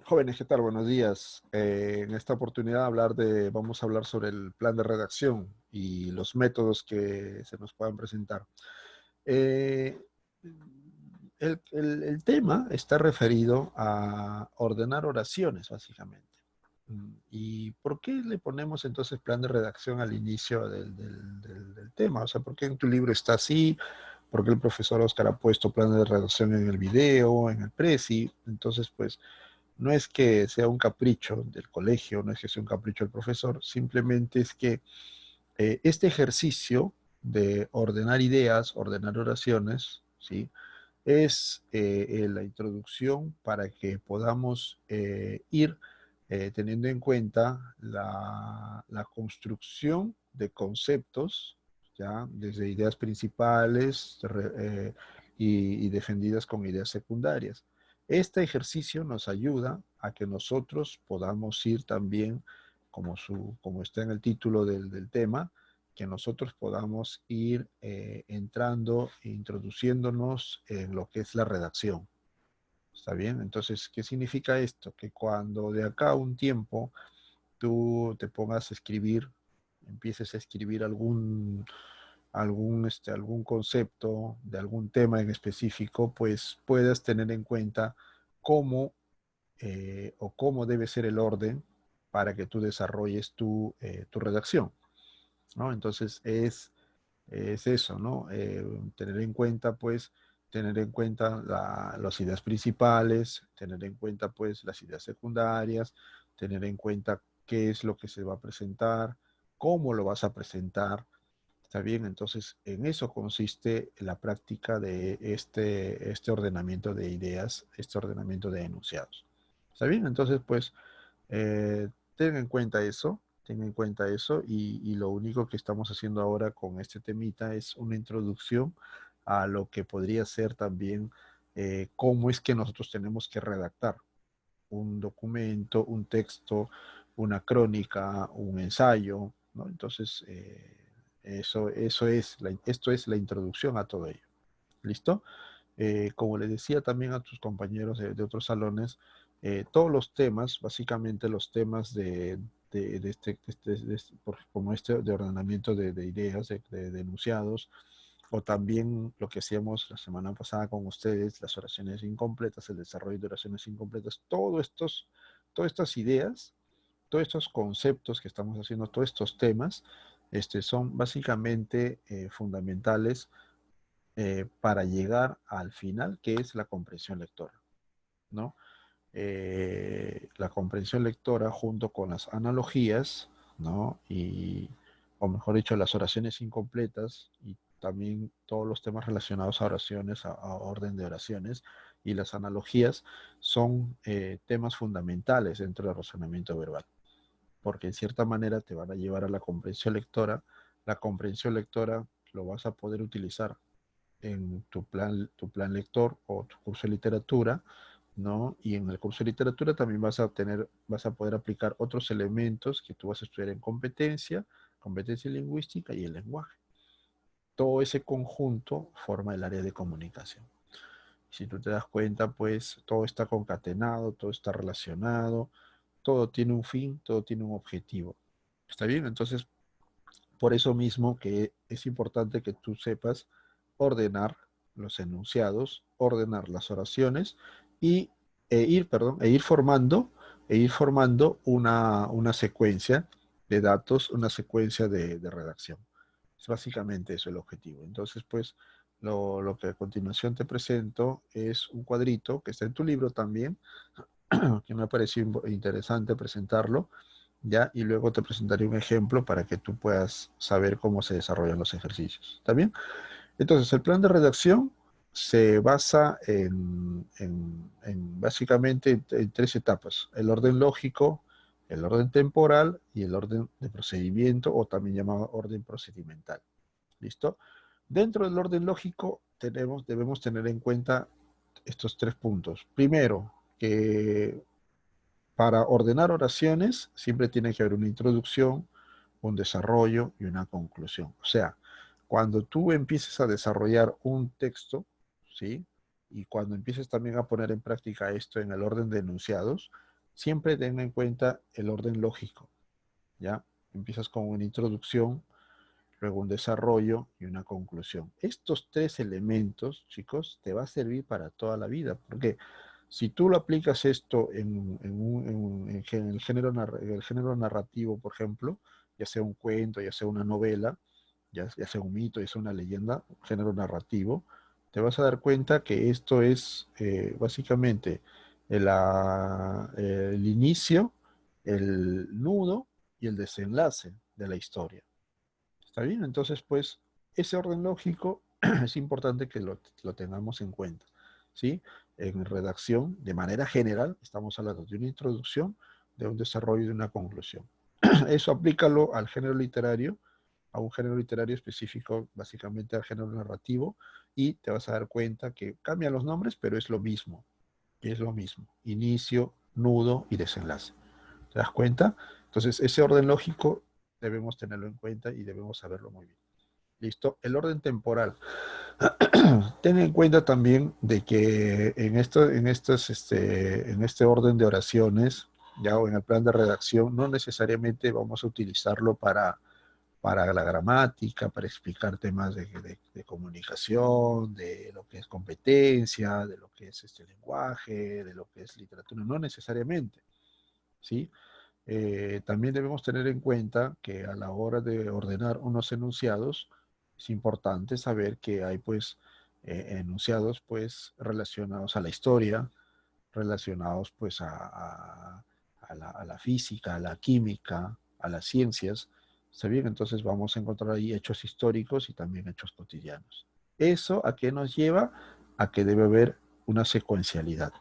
Jóvenes, ¿qué tal? Buenos días. En esta oportunidad vamos a hablar sobre el plan de redacción y los métodos que se nos puedan presentar. Eh, el tema está referido a ordenar oraciones, básicamente. ¿Y por qué le ponemos entonces plan de redacción al inicio del tema? O sea, ¿por qué en tu libro está así? ¿Por qué el profesor Oscar ha puesto plan de redacción en el video, en el presi? Entonces, pues, no es que sea un capricho del colegio, no es que sea un capricho del profesor, simplemente es que este ejercicio de ordenar ideas, ordenar oraciones, ¿sí? Es la introducción para que podamos ir teniendo en cuenta la construcción de conceptos, ¿ya? Desde ideas principales y defendidas con ideas secundarias. Este ejercicio nos ayuda a que nosotros podamos ir también, como está en el título del tema, que nosotros podamos ir entrando e introduciéndonos en lo que es la redacción. ¿Está bien? Entonces, ¿qué significa esto? Que cuando de acá a un tiempo tú te pongas a escribir, empieces a escribir algún concepto de algún tema en específico, pues puedas tener en cuenta cómo o cómo debe ser el orden para que tú desarrolles tu redacción, ¿no? Entonces es eso, ¿no? Tener en cuenta, pues, tener en cuenta las ideas principales, tener en cuenta, pues, las ideas secundarias, tener en cuenta qué es lo que se va a presentar, cómo lo vas a presentar, ¿está bien? Entonces, en eso consiste la práctica de este ordenamiento de ideas, este ordenamiento de enunciados. ¿Está bien? Entonces, pues, eh, ten en cuenta eso y lo único que estamos haciendo ahora con este temita es una introducción a lo que podría ser también cómo es que nosotros tenemos que redactar un documento, un texto, una crónica, un ensayo, ¿no? Entonces, esto es la introducción a todo ello. ¿Listo? Como le decía también a tus compañeros de otros salones, todos los temas, básicamente los temas como este de ordenamiento de ideas, de enunciados, o también lo que hacíamos la semana pasada con ustedes, las oraciones incompletas, el desarrollo de oraciones incompletas, todas estas ideas, todos estos conceptos que estamos haciendo, todos estos temas, son básicamente fundamentales para llegar al final, que es la comprensión lectora, ¿no? La comprensión lectora junto con las analogías, ¿no? O mejor dicho, las oraciones incompletas y también todos los temas relacionados a oraciones, a orden de oraciones y las analogías son temas fundamentales dentro del razonamiento verbal, porque en cierta manera te van a llevar a la comprensión lectora. La comprensión lectora lo vas a poder utilizar en tu plan lector o tu curso de literatura, ¿no? Y en el curso de literatura también vas a poder aplicar otros elementos que tú vas a estudiar en competencia lingüística y el lenguaje. Todo ese conjunto forma el área de comunicación. Si tú te das cuenta, pues todo está concatenado, todo está relacionado, todo tiene un fin, todo tiene un objetivo. ¿Está bien? Entonces, por eso mismo que es importante que tú sepas ordenar los enunciados, ordenar las oraciones y, e ir formando una secuencia de datos, una secuencia de redacción. Es básicamente eso el objetivo. Entonces, pues, lo que a continuación te presento es un cuadrito que está en tu libro también, que me ha parecido interesante presentarlo, ¿ya? Y luego te presentaré un ejemplo para que tú puedas saber cómo se desarrollan los ejercicios. ¿Está bien? Entonces, el plan de redacción se basa en básicamente en tres etapas: el orden lógico, el orden temporal y el orden de procedimiento, o también llamado orden procedimental. ¿Listo? Dentro del orden lógico debemos tener en cuenta estos tres puntos. Primero, que para ordenar oraciones siempre tiene que haber una introducción, un desarrollo y una conclusión. O sea, cuando tú empieces a desarrollar un texto, ¿sí? Y cuando empieces también a poner en práctica esto en el orden de enunciados, siempre tenga en cuenta el orden lógico, ¿ya? Empiezas con una introducción, luego un desarrollo y una conclusión. Estos tres elementos, chicos, te va a servir para toda la vida, porque si tú lo aplicas esto en el género narrativo, por ejemplo, ya sea un cuento, ya sea una novela, ya sea un mito, ya sea una leyenda, un género narrativo, te vas a dar cuenta que esto es básicamente el inicio, el nudo y el desenlace de la historia. ¿Está bien? Entonces, pues, ese orden lógico es importante que lo tengamos en cuenta, ¿sí? En redacción, de manera general, estamos hablando de una introducción, de un desarrollo y de una conclusión. Eso aplícalo al género literario, a un género literario específico, básicamente al género narrativo, y te vas a dar cuenta que cambian los nombres, pero es lo mismo. Es lo mismo. Inicio, nudo y desenlace. ¿Te das cuenta? Entonces, ese orden lógico debemos tenerlo en cuenta y debemos saberlo muy bien. ¿Listo? El orden temporal. Ten en cuenta también de que en este orden de oraciones, ya o en el plan de redacción, no necesariamente vamos a utilizarlo para la gramática, para explicar temas de comunicación, de lo que es competencia, de lo que es este lenguaje, de lo que es literatura, no necesariamente, ¿sí? También debemos tener en cuenta que a la hora de ordenar unos enunciados, es importante saber que hay pues enunciados pues relacionados a la historia, relacionados pues a la física, a la química, a las ciencias. ¿Está bien? Entonces vamos a encontrar ahí hechos históricos y también hechos cotidianos. ¿Eso a qué nos lleva? A que debe haber una secuencialidad.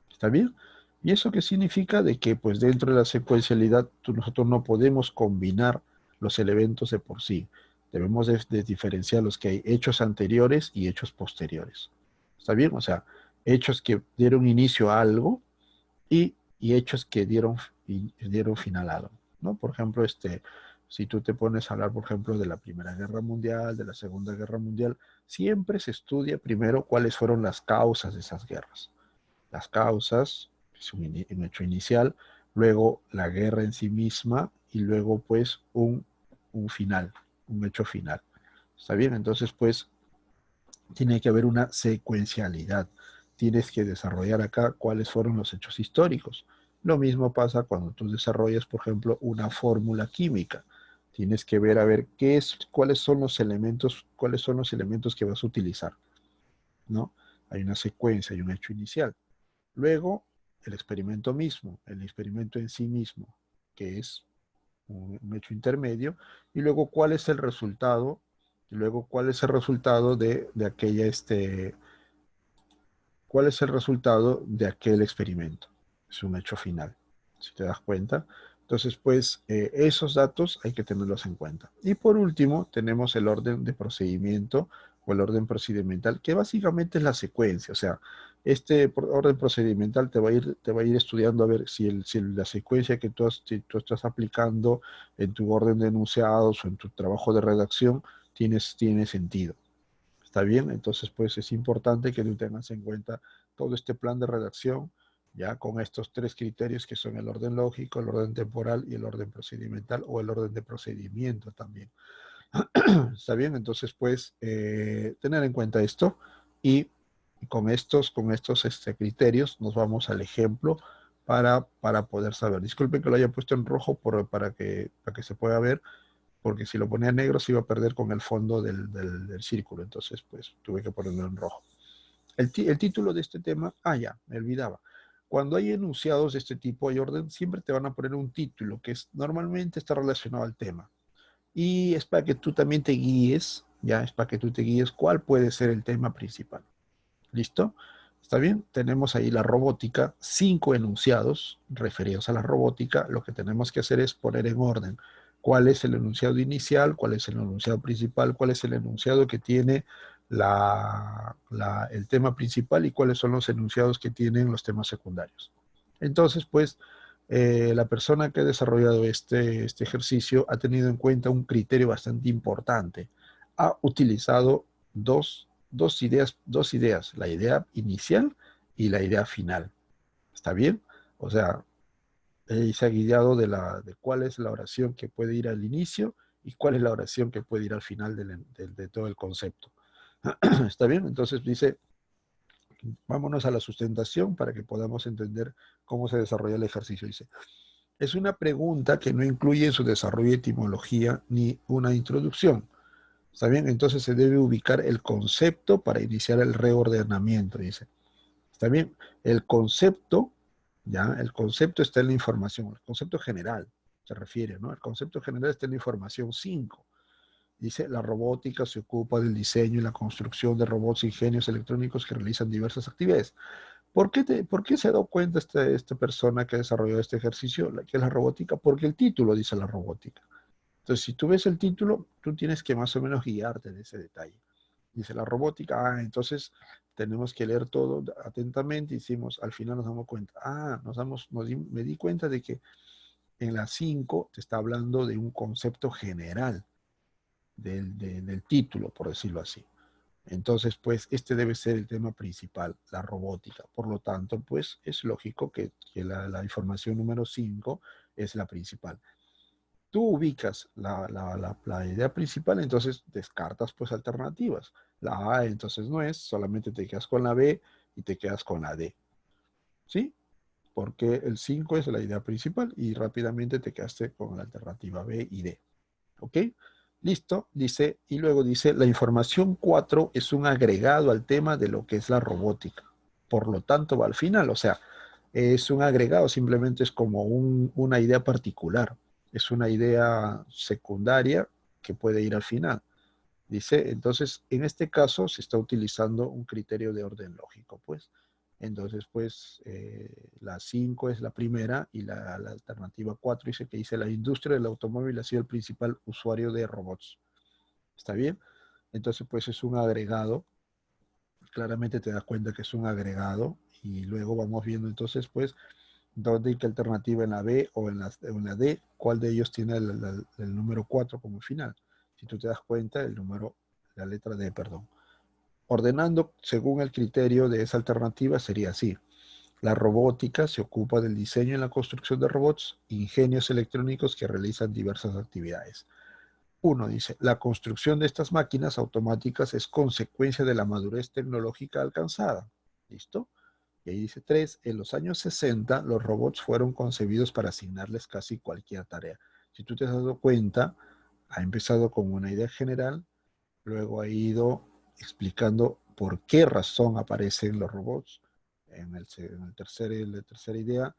¿Está bien? ¿Y eso qué significa? De que pues dentro de la secuencialidad nosotros no podemos combinar los elementos de por sí. Debemos de diferenciar los que hay hechos anteriores y hechos posteriores. ¿Está bien? O sea, hechos que dieron inicio a algo y hechos que dieron final a algo, ¿no? Por ejemplo, si tú te pones a hablar, por ejemplo, de la Primera Guerra Mundial, de la Segunda Guerra Mundial, siempre se estudia primero cuáles fueron las causas de esas guerras. Las causas, que es un hecho inicial, luego la guerra en sí misma y luego pues un final, un hecho final. ¿Está bien? Entonces pues tiene que haber una secuencialidad. Tienes que desarrollar acá cuáles fueron los hechos históricos. Lo mismo pasa cuando tú desarrollas, por ejemplo, una fórmula química. Tienes que ver a ver cuáles son los elementos que vas a utilizar, ¿no? Hay una secuencia, hay un hecho inicial. Luego, el experimento mismo, el experimento en sí mismo, que es un hecho intermedio, y luego cuál es el resultado, y luego cuál es el resultado de aquella, cuál es el resultado de aquel experimento. Es un hecho final, si te das cuenta. Entonces, pues, esos datos hay que tenerlos en cuenta. Y por último, tenemos el orden de procedimiento o el orden procedimental, que básicamente es la secuencia. O sea, orden procedimental te va a ir estudiando a ver si la secuencia que si tú estás aplicando en tu orden de enunciados o en tu trabajo de redacción tiene sentido. ¿Está bien? Entonces, pues es importante que tú tengas en cuenta todo este plan de redacción, ya con estos tres criterios que son el orden lógico, el orden temporal y el orden procedimental o el orden de procedimiento también. ¿Está bien? Entonces, pues, tener en cuenta esto y con estos criterios nos vamos al ejemplo para poder saber. Disculpen que lo haya puesto en rojo para que se pueda ver, porque si lo ponía en negro se iba a perder con el fondo del círculo, entonces pues tuve que ponerlo en rojo. El título de este tema, ya, me olvidaba. Cuando hay enunciados de este tipo, hay orden, siempre te van a poner un título que normalmente está relacionado al tema. Y es para que tú también te guíes, ya, es para que tú te guíes cuál puede ser el tema principal. ¿Listo? ¿Está bien? Tenemos ahí la robótica, 5 enunciados referidos a la robótica. Lo que tenemos que hacer es poner en orden cuál es el enunciado inicial, cuál es el enunciado principal, cuál es el enunciado que tiene el tema principal y cuáles son los enunciados que tienen los temas secundarios. Entonces, pues, la persona que ha desarrollado este ejercicio ha tenido en cuenta un criterio bastante importante. Ha utilizado dos ideas, la idea inicial y la idea final. ¿Está bien? O sea, y se ha guiado de cuál es la oración que puede ir al inicio y cuál es la oración que puede ir al final de todo el concepto. ¿Está bien? Entonces dice, vámonos a la sustentación para que podamos entender cómo se desarrolla el ejercicio. Dice, es una pregunta que no incluye en su desarrollo etimología ni una introducción. ¿Está bien? Entonces se debe ubicar el concepto para iniciar el reordenamiento, dice. ¿Está bien? El concepto, ya, el concepto está en la información, el concepto general se refiere, ¿no? El concepto general está en la información 5. Dice, la robótica se ocupa del diseño y la construcción de robots e ingenios electrónicos que realizan diversas actividades. ¿Por qué se ha dado cuenta esta persona que desarrolló este ejercicio, que es la robótica? Porque el título dice la robótica. Entonces, si tú ves el título, tú tienes que más o menos guiarte de ese detalle. Dice la robótica, entonces tenemos que leer todo atentamente. Hicimos, al final nos damos cuenta, me di cuenta de que en la 5 te está hablando de un concepto general del título, por decirlo así. Entonces, pues, este debe ser el tema principal, la robótica. Por lo tanto, pues, es lógico que la información número 5 es la principal. Tú ubicas la idea principal, entonces descartas pues alternativas. La A entonces no es, solamente te quedas con la B y te quedas con la D. ¿Sí? Porque el 5 es la idea principal y rápidamente te quedaste con la alternativa B y D. ¿Ok? Listo, dice, y luego dice, la información 4 es un agregado al tema de lo que es la robótica. Por lo tanto, va al final, o sea, es un agregado, simplemente es como una idea particular, es una idea secundaria que puede ir al final. Dice, entonces, en este caso se está utilizando un criterio de orden lógico, pues. Entonces, pues, la 5 es la primera y la alternativa 4 dice que dice la industria del automóvil ha sido el principal usuario de robots. ¿Está bien? Entonces, pues es un agregado. Claramente te das cuenta que es un agregado y luego vamos viendo entonces, pues, dónde y qué alternativa en la B o en la D, cuál de ellos tiene el número 4 como final. Si tú te das cuenta, la letra D, perdón. Ordenando según el criterio de esa alternativa sería así. La robótica se ocupa del diseño y la construcción de robots, ingenios electrónicos que realizan diversas actividades. Uno dice, la construcción de estas máquinas automáticas es consecuencia de la madurez tecnológica alcanzada. ¿Listo? Y ahí dice 3, en los años 60 los robots fueron concebidos para asignarles casi cualquier tarea. Si tú te has dado cuenta, ha empezado con una idea general, luego ha ido explicando por qué razón aparecen los robots. En la tercera idea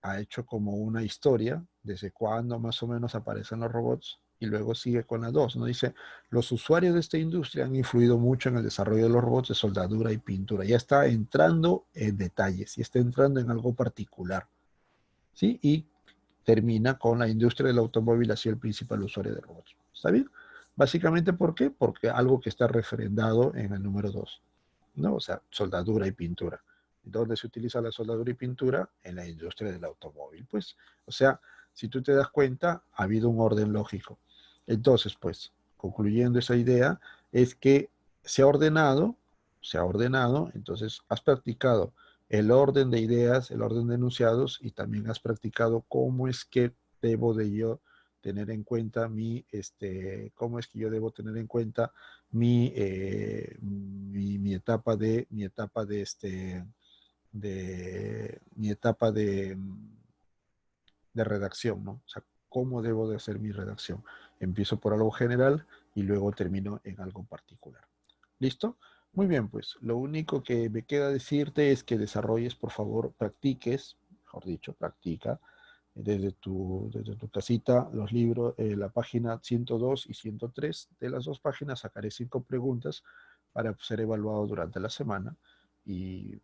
ha hecho como una historia, desde cuándo más o menos aparecen los robots, y luego sigue con la 2, ¿no? Dice, los usuarios de esta industria han influido mucho en el desarrollo de los robots de soldadura y pintura. Ya está entrando en detalles, ya está entrando en algo particular, ¿sí? Y termina con la industria del automóvil, así el principal usuario de robots. ¿Está bien? Básicamente, ¿por qué? Porque algo que está refrendado en el número 2, ¿no? O sea, soldadura y pintura. ¿Dónde se utiliza la soldadura y pintura? En la industria del automóvil, pues. O sea, si tú te das cuenta, ha habido un orden lógico. Entonces, pues, concluyendo esa idea, es que se ha ordenado, entonces has practicado el orden de ideas, el orden de enunciados y también has practicado cómo es que debo de yo tener en cuenta cómo es que yo debo tener en cuenta mi etapa de redacción, ¿no? O sea, cómo debo de hacer mi redacción. Empiezo por algo general y luego termino en algo particular. ¿Listo? Muy bien, pues lo único que me queda decirte es que desarrolles, por favor, practiques, mejor dicho, practica desde tu casita los libros, la página 102 y 103. De las dos páginas sacaré 5 preguntas para ser evaluado durante la semana y,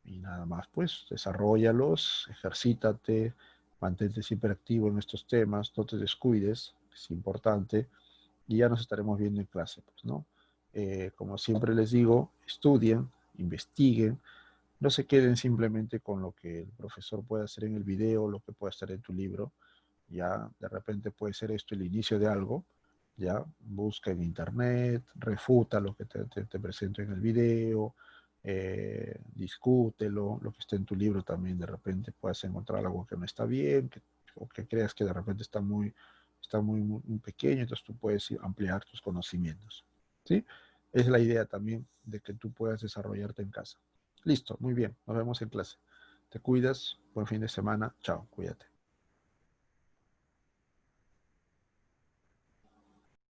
y nada más, pues desarrollalos, ejercítate, mantente siempre activo en estos temas, no te descuides, es importante y ya nos estaremos viendo en clase, pues, ¿no? Como siempre les digo, estudien, investiguen, no se queden simplemente con lo que el profesor puede hacer en el video, lo que puede estar en tu libro. Ya de repente puede ser esto el inicio de algo. Ya busca en internet, refuta lo que te presento en el video, discútelo, lo que esté en tu libro también, de repente puedes encontrar algo que no está bien, o que creas que de repente muy pequeño, entonces tú puedes ampliar tus conocimientos, ¿sí? Es la idea también de que tú puedas desarrollarte en casa. Listo, muy bien, nos vemos en clase. Te cuidas, buen fin de semana, chao, cuídate.